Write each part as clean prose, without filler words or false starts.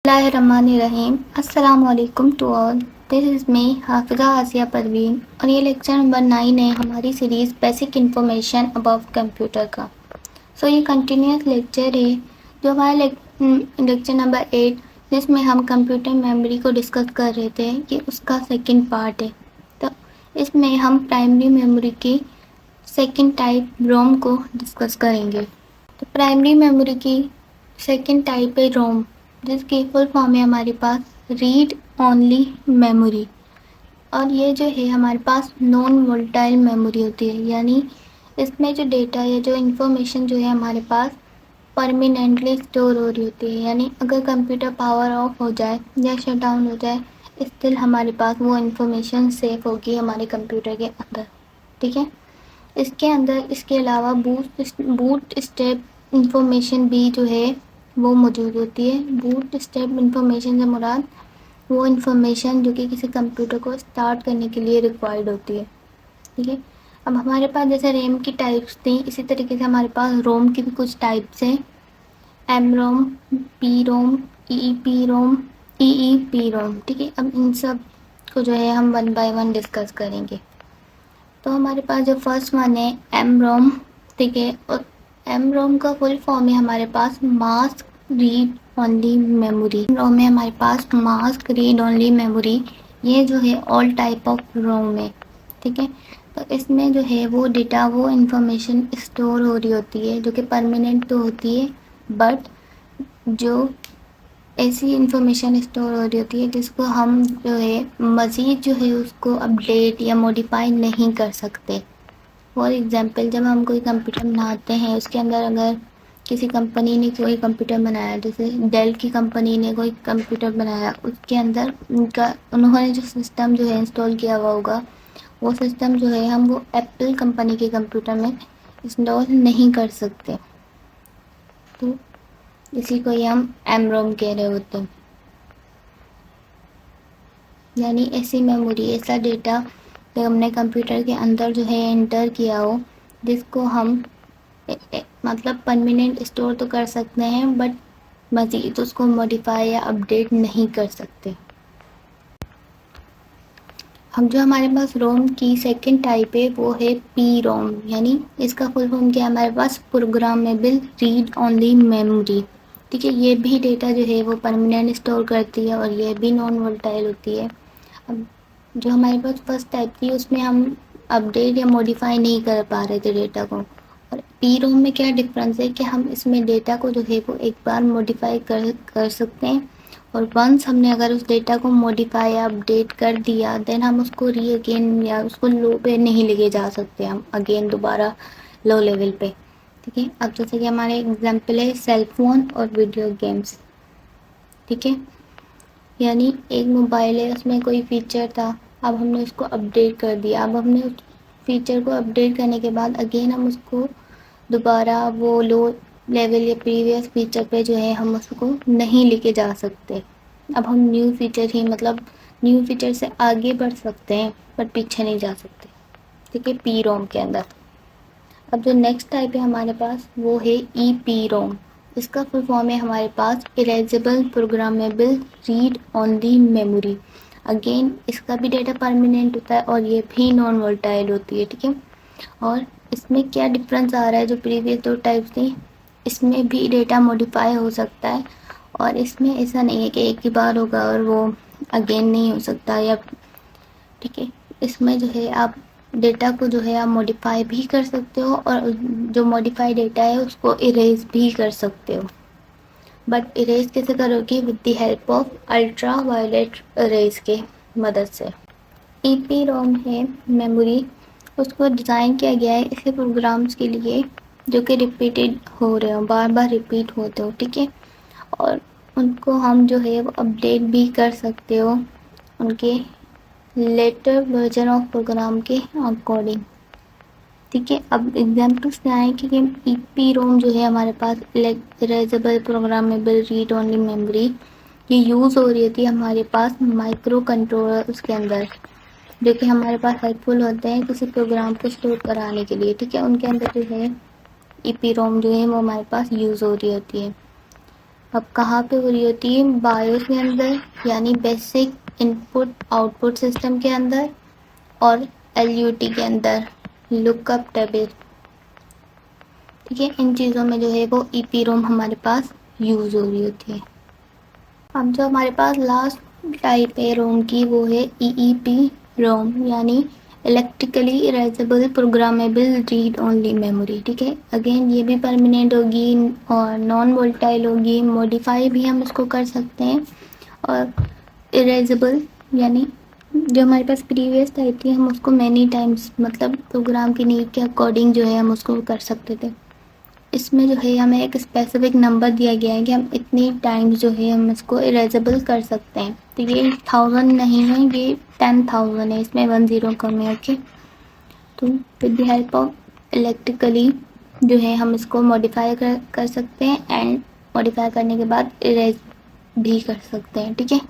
बिस्मिल्लाहिर्रहमानिर्रहीम। अस्सलाम वालेकुम to all. This is me Hafiza Asiya Parveen और ये लेक्चर नंबर 9 है हमारी series basic information about computer का। ये कंटिन्यूस लेक्चर है जो हमारा लेक्चर नंबर 8 जिसमें हम कंप्यूटर मेमोरी को डिस्कस कर रहे थे, ये उसका सेकंड पार्ट है। तो इसमें हम प्राइमरी मेमोरी की सेकंड टाइप रोम को डिस्कस करेंगे। तो प्राइमरी मेमोरी की सेकंड टाइप है रोम, जिसकी फुल फॉर्म है हमारे पास रीड ओनली मेमोरी। और ये जो है हमारे पास नॉन वोलेटाइल मेमोरी होती है, यानी इसमें जो डेटा या जो इन्फॉर्मेशन जो है हमारे पास परमानेंटली स्टोर हो रही होती है, यानी अगर कंप्यूटर पावर ऑफ हो जाए या शट डाउन हो जाए स्टिल हमारे पास वो इन्फॉर्मेशन सेव होगी हमारे कंप्यूटर के अंदर। ठीक है, इसके अंदर इसके अलावा बूट स्टेप इंफॉर्मेशन भी जो है वो मौजूद होती है। बूट स्टेप इंफॉर्मेशन से मुराद वो इंफॉर्मेशन जो कि किसी कंप्यूटर को स्टार्ट करने के लिए रिक्वायर्ड होती है। ठीक है, अब हमारे पास जैसे रैम की टाइप्स थी, इसी तरीके से हमारे पास रोम की भी कुछ टाइप्स हैं। M ROM, P ROM, E P ROM, E P ROM. ठीक है, अब इन सब को जो है हम 1 बाय 1 डिस्कस करेंगे। तो हमारे पास जो फर्स्ट वन है एम रोम। ठीक है, और एम रोम का फुल फॉर्म है हमारे पास मास्क रीड ओनली मेमोरी। रोम में हमारे पास मास्क रीड ओनली मेमोरी, ये जो है ऑल टाइप ऑफ रोम है। ठीक है, तो इसमें जो है वो डेटा वो इंफॉर्मेशन स्टोर हो रही होती है जो कि परमानेंट तो होती है, बट जो ऐसी इंफॉर्मेशन स्टोर हो रही होती है जिसको हम जो है मज़ीद जो है उसको अपडेट या मॉडिफाई नहीं कर सकते। फॉर एग्ज़ाम्पल, जब हम कोई कंप्यूटर बनाते हैं उसके अंदर अगर किसी कंपनी ने कोई कंप्यूटर बनाया, जैसे डेल की कंपनी ने कोई कंप्यूटर बनाया, उसके अंदर उन्होंने जो सिस्टम जो है इंस्टॉल किया हुआ होगा वो सिस्टम जो है हम वो एप्पल कंपनी के कंप्यूटर में इंस्टॉल नहीं कर सकते। तो इसी को ही हम एम रोम कह रहे होते हैं, यानी ऐसी मेमोरी, ऐसा डेटा जो हमने कंप्यूटर के अंदर जो है एंटर किया हो जिसको हम मतलब परमानेंट स्टोर तो कर सकते हैं बट मज़ीद उसको मॉडिफाई या अपडेट नहीं कर सकते। हम जो हमारे पास रोम की सेकंड टाइप है वो है पी रोम, यानी इसका फुल फॉर्म क्या है हमारे पास प्रोग्रामेबल रीड ओनली मेमोरी। ठीक है, ये भी डेटा जो है वो परमानेंट स्टोर करती है और ये भी नॉन वोलेटाइल होती है। अब जो हमारे पास फर्स्ट टाइप थी उसमें हम अपडेट या मॉडिफाई नहीं कर पा रहे थे डेटा को, और पी रोम में क्या डिफरेंस है कि हम इसमें डेटा को जो है वो एक बार मॉडिफाई कर सकते हैं, और वंस हमने अगर उस डेटा को मॉडिफाई या अपडेट कर दिया देन हम उसको री अगेन या उसको लो पे नहीं लेके जा सकते हम अगेन दोबारा लो लेवल पे। ठीक है, अब जैसे कि हमारे एग्जांपल है सेल फोन और वीडियो गेम्स। ठीक है, यानी एक मोबाइल है उसमें कोई फीचर था, अब हमने उसको अपडेट कर दिया, अब हमने उस फीचर को अपडेट करने के बाद अगेन हम उसको दोबारा वो लो लेवल या प्रीवियस फीचर पे जो है हम उसको नहीं लेके जा सकते। अब हम न्यू फीचर ही मतलब न्यू फीचर से आगे बढ़ सकते हैं बट पीछे नहीं जा सकते। ठीक है, पी रोम के अंदर। अब जो नेक्स्ट टाइप है हमारे पास वो है ई पी रोम। इसका फुल फॉर्म है हमारे पास erasable programmable read only memory. Again इसका भी डेटा परमानेंट होता है और ये भी नॉन वोलेटाइल होती है। ठीक है, और इसमें क्या डिफरेंस आ रहा है, जो प्रीवियस दो टाइप्स थी इसमें भी डेटा मॉडिफाई हो सकता है और इसमें ऐसा नहीं है कि एक ही बार होगा और वो अगेन नहीं हो सकता या। ठीक है, इसमें जो है आप डेटा को जो है आप मॉडिफाई भी कर सकते हो और जो मॉडिफाई डेटा है उसको इरेज भी कर सकते हो, बट इरेज कैसे करोगे, with the help of ultraviolet rays के मदद से। ई पी रोम है मेमोरी, उसको डिज़ाइन किया गया है ऐसे प्रोग्राम्स के लिए जो कि रिपीटेड हो रहे हो, बार बार रिपीट होते हो। ठीक है, और उनको हम जो है वो अपडेट भी कर सकते हो उनके लेटर वर्जन ऑफ प्रोग्राम के अकॉर्डिंग। ठीक है, अब एग्जाम्पल्स क्या हैं कि ई पी रोम जो है हमारे पास erasable programmable read only memory, ये यूज़ हो रही थी हमारे पास माइक्रो कंट्रोलर उसके अंदर, जो कि हमारे पास हेल्पफुल होते हैं किसी प्रोग्राम को स्टोर कराने के लिए। ठीक है, उनके अंदर जो है ई पी रोम जो है वो हमारे पास यूज़ हो रही होती है। अब कहाँ पे हो रही होती है? बायोस के अंदर, यानी बेसिक इनपुट आउटपुट सिस्टम के अंदर, और LUT के अंदर, लुकअप टेबल। ठीक है, इन चीज़ों में जो है वो EPROM हमारे पास यूज़ हो रही होती है। अब जो हमारे पास लास्ट टाइप है रोम की, वो है EEPROM, यानी electrically erasable programmable read only memory. ठीक है, अगेन ये भी परमानेंट होगी और नॉन वोलेटाइल होगी, मॉडिफाई भी हम इसको कर सकते हैं। और इरेजेबल यानी जो हमारे पास प्रीवियस टाइप थी, हम उसको मैनी टाइम्स मतलब प्रोग्राम की नीड के अकॉर्डिंग जो है हम उसको कर सकते थे। इसमें जो है हमें एक स्पेसिफिक नंबर दिया गया है कि हम इतनी टाइम्स जो है हम इसको इरेजेबल कर सकते हैं। तो ये 1000 नहीं है, ये 10,000 है, इसमें 1 0 कम है। ओके, तो with the help of electrically जो है हम इसको मॉडिफाई कर सकते हैं, एंड मॉडिफाई करने के बाद इरेज भी कर सकते हैं। ठीक है,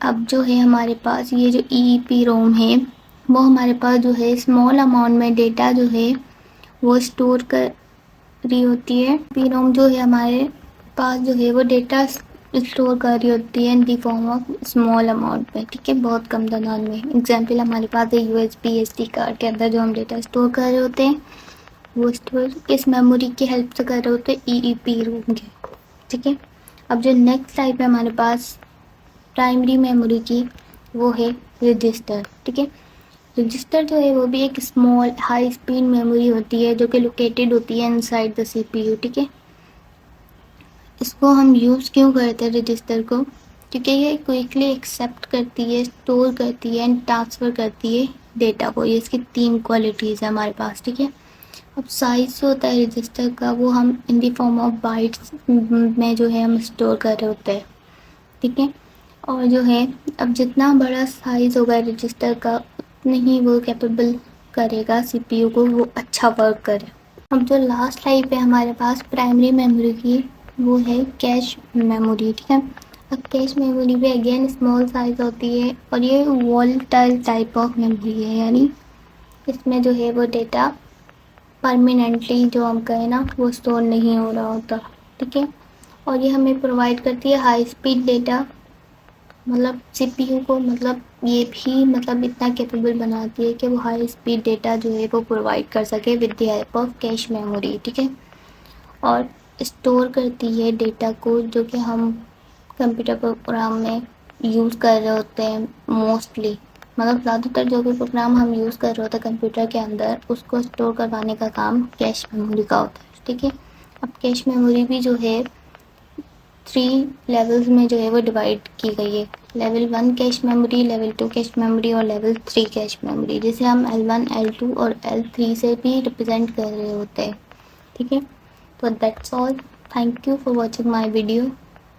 अब जो है हमारे पास ये जो EEPROM है, वो हमारे पास जो है स्मॉल अमाउंट में डेटा जो है वो स्टोर कर रही होती है। PROM जो है हमारे पास जो है वो डेटा स्टोर कर रही होती है in the form of small amount में। ठीक है, बहुत कम तादाद में। एग्जाम्पल हमारे पास है USB SD कार्ड के अंदर जो हम डेटा स्टोर कर रहे होते हैं, वो स्टोर किस मेमोरी की हेल्प से कर रहे होते हैं? EEPROM के। ठीक है, अब जो नेक्स्ट टाइप है हमारे पास प्राइमरी मेमोरी की, वो है रजिस्टर। ठीक है, रजिस्टर जो है वो भी एक स्मॉल हाई स्पीड मेमोरी होती है जो कि लोकेटेड होती है इनसाइड द CPU। ठीक है, इसको हम यूज़ क्यों करते हैं रजिस्टर को? क्योंकि ये क्विकली एक्सेप्ट करती है, स्टोर करती है एंड ट्रांसफ़र करती है डेटा को। ये इसकी 3 क्वालिटीज़ है हमारे पास। ठीक है, अब साइज़ जो होता है रजिस्टर का, वो हम in the form of bytes में जो है हम स्टोर कर रहे होते हैं। ठीक है, और जो है अब जितना बड़ा साइज़ होगा रजिस्टर का, उतने ही वो कैपेबल करेगा CPU को वो अच्छा वर्क करे। अब जो लास्ट टाइप है हमारे पास प्राइमरी मेमोरी की, वो है कैश मेमोरी। ठीक है, अब कैश मेमोरी भी अगेन स्मॉल साइज़ होती है और ये वोलेटाइल टाइप ऑफ मेमोरी है, यानी इसमें जो है वो डेटा परमानेंटली जो हम कहें ना वो स्टोर नहीं हो रहा होता। ठीक है, और ये हमें प्रोवाइड करती है हाई स्पीड डेटा, मतलब CPU को मतलब ये भी मतलब इतना कैपेबल बनाती है कि वो हाई स्पीड डेटा जो है वो प्रोवाइड कर सके with the help of cache memory. ठीक है, और स्टोर करती है डेटा को जो कि हम कंप्यूटर प्रोग्राम में यूज़ कर रहे होते हैं मोस्टली, मतलब ज़्यादातर जो भी प्रोग्राम हम यूज़ कर रहे होते हैं कंप्यूटर के अंदर, उसको स्टोर करवाने का काम कैश मेमोरी का होता है। ठीक है, अब कैश मेमोरी भी जो है 3 लेवल्स में जो है वो डिवाइड की गई है। Level 1 cache memory, level 2 cache memory और लेवल 3 कैश मेमोरी, जिसे हम L1 L2 और L3 से भी रिप्रेजेंट कर रहे होते हैं। ठीक है, तो that's all. Thank you for watching my video.